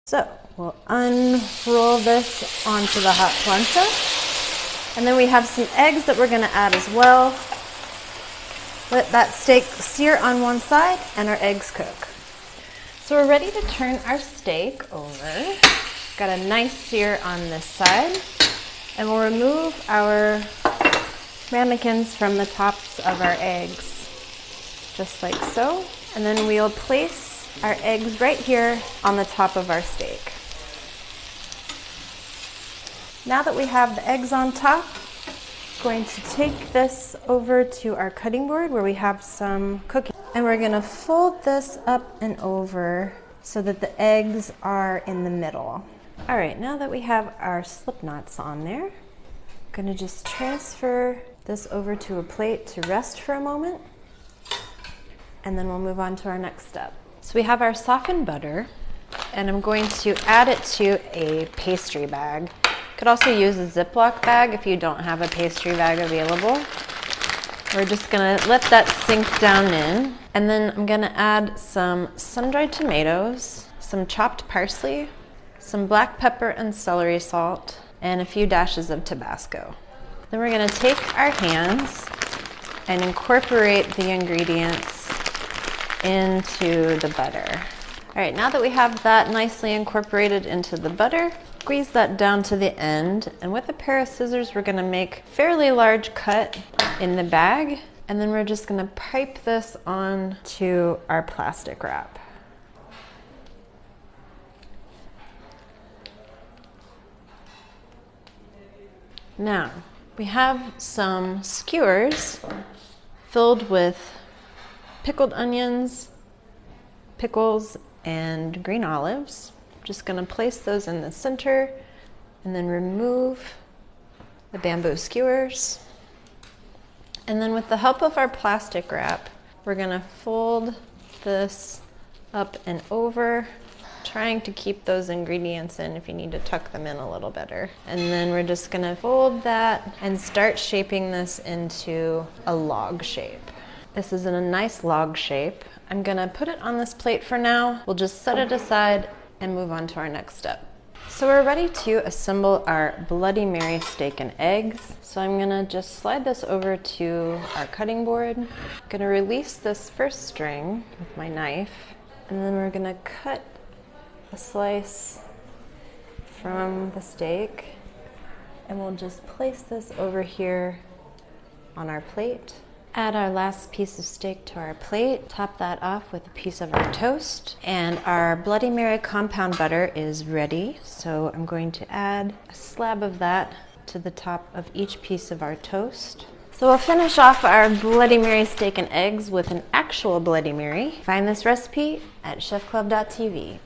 So we'll unroll this onto the hot plancha. And then we have some eggs that we're gonna add as well. Let that steak sear on one side and our eggs cook. So we're ready to turn our steak over. Got a nice sear on this side. And we'll remove our ramekins from the tops of our eggs, just like so. And then we'll place our eggs right here on the top of our steak. Now that we have the eggs on top, I'm going to take this over to our cutting board where we have some cooking. And we're gonna fold this up and over so that the eggs are in the middle. All right, now that we have our slip knots on there, I'm gonna just transfer this over to a plate to rest for a moment, and then we'll move on to our next step. So we have our softened butter, and I'm going to add it to a pastry bag. You could also use a Ziploc bag if you don't have a pastry bag available. We're just gonna let that sink down in, and then I'm gonna add some sun-dried tomatoes, some chopped parsley, some black pepper and celery salt, and a few dashes of Tabasco. Then we're gonna take our hands and incorporate the ingredients into the butter. All right, now that we have that nicely incorporated into the butter, squeeze that down to the end, and with a pair of scissors, we're gonna make a fairly large cut in the bag, and then we're just gonna pipe this on to our plastic wrap. Now, we have some skewers filled with pickled onions, pickles, and green olives. I'm just gonna place those in the center and then remove the bamboo skewers. And then with the help of our plastic wrap, we're gonna fold this up and over, trying to keep those ingredients in if you need to tuck them in a little better. And then we're just gonna fold that and start shaping this into a log shape. This is in a nice log shape. I'm gonna put it on this plate for now. We'll just set it aside and move on to our next step. So we're ready to assemble our Bloody Mary steak and eggs. So I'm gonna just slide this over to our cutting board. I'm gonna release this first string with my knife, and then we're gonna cut a slice from the steak, and we'll just place this over here on our plate. Add our last piece of steak to our plate, top that off with a piece of our toast, and our Bloody Mary compound butter is ready. So I'm going to add a slab of that to the top of each piece of our toast. So we'll finish off our Bloody Mary steak and eggs with an actual Bloody Mary. Find this recipe at chefclub.tv.